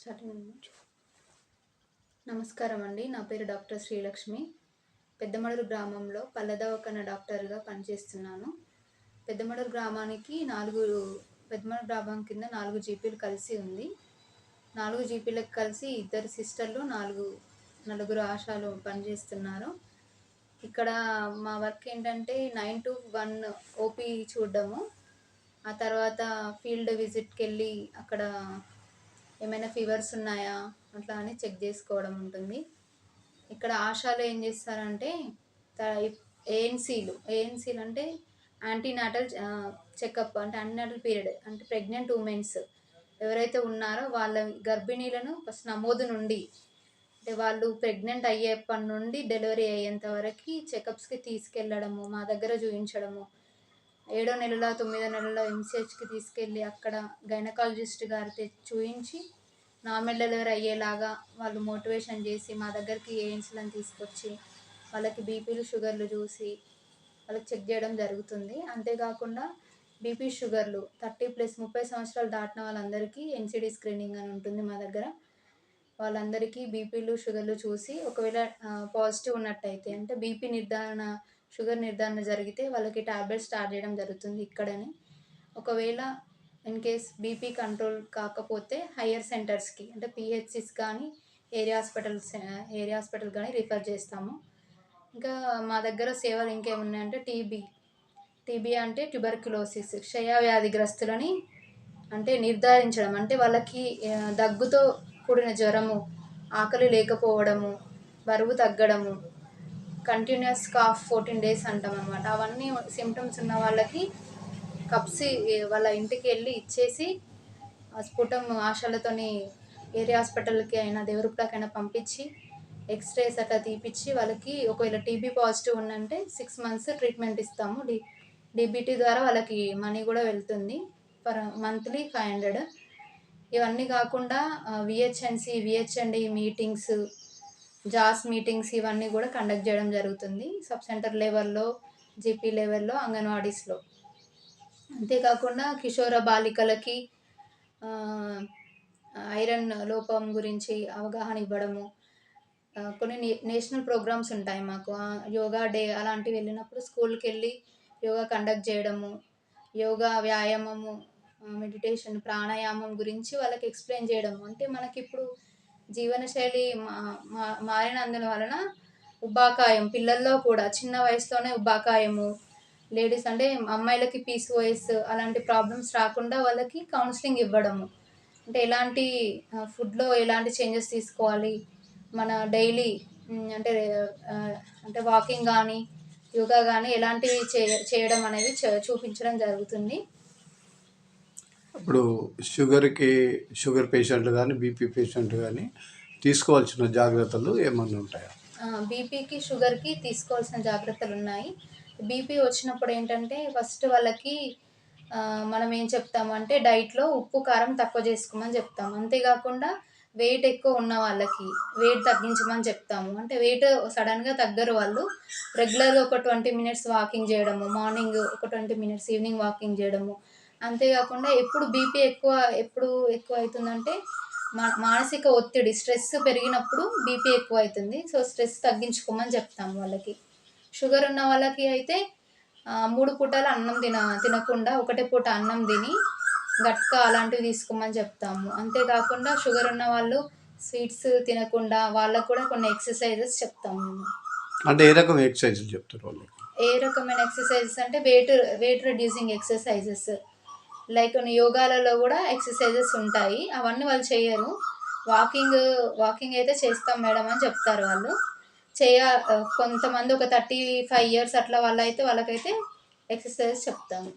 Starting. నమస్కారం అండి. నా పేరు డాక్టర్ శ్రీలక్ష్మి. పెద్దమడూరు గ్రామంలో పల్లెదవాఖాన డాక్టర్గా పనిచేస్తున్నాను. పెద్దమడూరు గ్రామానికి పెద్దమడూరు గ్రామం కింద 4 జీపీలు కలిసి ఉంది. 4 జీపీలకు కలిసి 2 సిస్టర్లు, నలుగురు ఆశాలు పనిచేస్తున్నారు. ఇక్కడ మా వర్క్ ఏంటంటే 9 to 1 ఓపీ చూడడము, ఆ తర్వాత ఫీల్డ్ విజిట్కి వెళ్ళి అక్కడ ఏమైనా ఫీవర్స్ ఉన్నాయా అట్లా అని చెక్ చేసుకోవడం ఉంటుంది. ఇక్కడ ఆశాలు ఏం చేస్తారంటే ఏఎన్సీలు అంటే యాంటీనాటల్ చెకప్, అంటే యాంటీనాటల్ పీరియడ్, అంటే ప్రెగ్నెంట్ ఉమెన్స్ ఎవరైతే ఉన్నారో వాళ్ళ గర్భిణీలను ఫస్ట్ నమోదు నుండి, అంటే వాళ్ళు ప్రెగ్నెంట్ అయ్యేప్పటి నుండి డెలివరీ అయ్యేంత వరకు చెకప్స్కి తీసుకెళ్ళడము, మా దగ్గర చూపించడము, 7వ నెలలో 9వ నెలలో ఎంసీహెచ్కి తీసుకెళ్ళి అక్కడ గైనకాలజిస్ట్ గారితో చూపించి నార్మల్ డెలివరీ అయ్యేలాగా వాళ్ళు మోటివేషన్ చేసి మా దగ్గరికి ఏఎన్సీలను తీసుకొచ్చి వాళ్ళకి బీపీలు షుగర్లు చూసి వాళ్ళకి చెక్ చేయడం జరుగుతుంది. అంతేకాకుండా బీపీ షుగర్లు 30+ 30 సంవత్సరాలు దాటిన వాళ్ళందరికీ ఎన్సిడి స్క్రీనింగ్ అని ఉంటుంది మా దగ్గర. వాళ్ళందరికీ బీపీలు షుగర్లు చూసి ఒకవేళ పాజిటివ్ ఉన్నట్టయితే, అంటే బీపీ నిర్ధారణ, షుగర్ నిర్ధారణ జరిగితే వాళ్ళకి టాబ్లెట్స్ స్టార్ట్ చేయడం జరుగుతుంది ఇక్కడనే. ఒకవేళ ఇన్ కేస్ బీపీ కంట్రోల్ కాకపోతే హయ్యర్ సెంటర్స్కి, అంటే పిహెచ్సిస్ కానీ ఏరియా హాస్పిటల్ కానీ రిఫర్ చేస్తాము. ఇంకా మా దగ్గర సేవలు ఇంకేమున్నాయంటే టీబీ అంటే ట్యూబర్క్యులోసిస్, క్షయ వ్యాధిగ్రస్తులని అంటే నిర్ధారించడం, అంటే వాళ్ళకి దగ్గుతో కూడిన జ్వరము, ఆకలి లేకపోవడము, బరువు తగ్గడము, కంటిన్యూస్ కాఫ్ 14 days అంటాం అన్నమాట. అవన్నీ సిమ్టమ్స్ ఉన్న వాళ్ళకి కప్సి వాళ్ళ ఇంటికి వెళ్ళి ఇచ్చేసి స్ఫుటం ఆశాలతోని ఏరియా హాస్పిటల్కి అయినా దేవరూపకైనా పంపించి ఎక్స్రేస్ అట్లా తీపిచ్చి వాళ్ళకి ఒకవేళ టీబీ పాజిటివ్ ఉందంటే 6 months ట్రీట్మెంట్ ఇస్తాము. డీబీటీ ద్వారా వాళ్ళకి మనీ కూడా వెళ్తుంది, మంత్లీ 500. ఇవన్నీ కాకుండా విహెచ్ఎండి మీటింగ్స్, జాస్ మీటింగ్స్ ఇవన్నీ కూడా కండక్ట్ చేయడం జరుగుతుంది సబ్ సెంటర్ లెవెల్లో, జీపీ లెవెల్లో, అంగన్వాడీస్లో. అంతేకాకుండా కిషోర బాలికలకి ఐరన్ లోపం గురించి అవగాహన ఇవ్వడము, కొన్ని నేషనల్ ప్రోగ్రామ్స్ ఉంటాయి మాకు, యోగా డే అలాంటివి వెళ్ళినప్పుడు స్కూల్కి వెళ్ళి యోగా కండక్ట్ చేయడము, యోగా వ్యాయామము, మెడిటేషన్, ప్రాణాయామం గురించి వాళ్ళకి ఎక్స్ప్లెయిన్ చేయడము. అంటే మనకి ఇప్పుడు జీవనశైలి మారినందున వలన ఉబాకాయం, పిల్లల్లో కూడా చిన్న వయసులోనే ఉబాకాయము, లేడీస్ అంటే అమ్మాయిలకి PCOS అలాంటి ప్రాబ్లమ్స్ రాకుండా వాళ్ళకి కౌన్సిలింగ్ ఇవ్వడము, అంటే ఎలాంటి ఫుడ్లో ఎలాంటి చేంజెస్ తీసుకోవాలి, మన డైలీ అంటే వాకింగ్ కానీ యోగా కానీ ఎలాంటివి చేయడం అనేది చూపించడం జరుగుతుంది. ఇప్పుడు షుగర్ పేషెంట్లు కానీ బీపీ పేషెంట్లు కానీ తీసుకోవాల్సిన జాగ్రత్తలు ఏమన్నా ఉంటాయా? బీపీకి షుగర్కి తీసుకోవాల్సిన జాగ్రత్తలు ఉన్నాయి. బీపీ వచ్చినప్పుడు ఏంటంటే ఫస్ట్ వాళ్ళకి మనం ఏం చెప్తామంటే డైట్లో ఉప్పు కారం తక్కువ చేసుకోమని చెప్తాము. అంతేకాకుండా వెయిట్ ఎక్కువ ఉన్న వాళ్ళకి వెయిట్ తగ్గించమని చెప్తాము. అంటే వెయిట్ సడన్గా తగ్గరు వాళ్ళు, రెగ్యులర్గా ఒక 20 minutes వాకింగ్ చేయడము, మార్నింగ్ ఒక 20 minutes, ఈవినింగ్ వాకింగ్ చేయడము. అంతేకాకుండా ఎప్పుడు బీపీ ఎప్పుడు ఎక్కువ అవుతుందంటే మానసిక ఒత్తిడి, స్ట్రెస్ పెరిగినప్పుడు బీపీ ఎక్కువ అవుతుంది. సో స్ట్రెస్ తగ్గించుకోమని చెప్తాము వాళ్ళకి. షుగర్ ఉన్న వాళ్ళకి అయితే 3 పూటలు అన్నం తినకుండా ఒకటే పూట అన్నం తిని గట్కా అలాంటివి తీసుకోమని చెప్తాము. అంతేకాకుండా షుగర్ ఉన్న వాళ్ళు స్వీట్స్ తినకుండా వాళ్ళకు కూడా కొన్ని ఎక్సర్సైజెస్ చెప్తాము. అంటే ఏ రకమైన ఎక్సర్సైజెస్ చెప్తారు వాళ్ళకి? ఏ రకమైన ఎక్సర్సైజెస్ అంటే వెయిట్ రెడ్యూసింగ్ ఎక్సర్సైజెస్, లైక్ యోగాలలో కూడా ఎక్సర్సైజెస్ ఉంటాయి, అవన్నీ వాళ్ళు చేయరు. వాకింగ్ అయితే చేస్తాం మేడం అని చెప్తారు వాళ్ళు. కొంతమంది ఒక 35 years అట్లా వాళ్ళకైతే ఎక్సర్సైజెస్ చెప్తాము.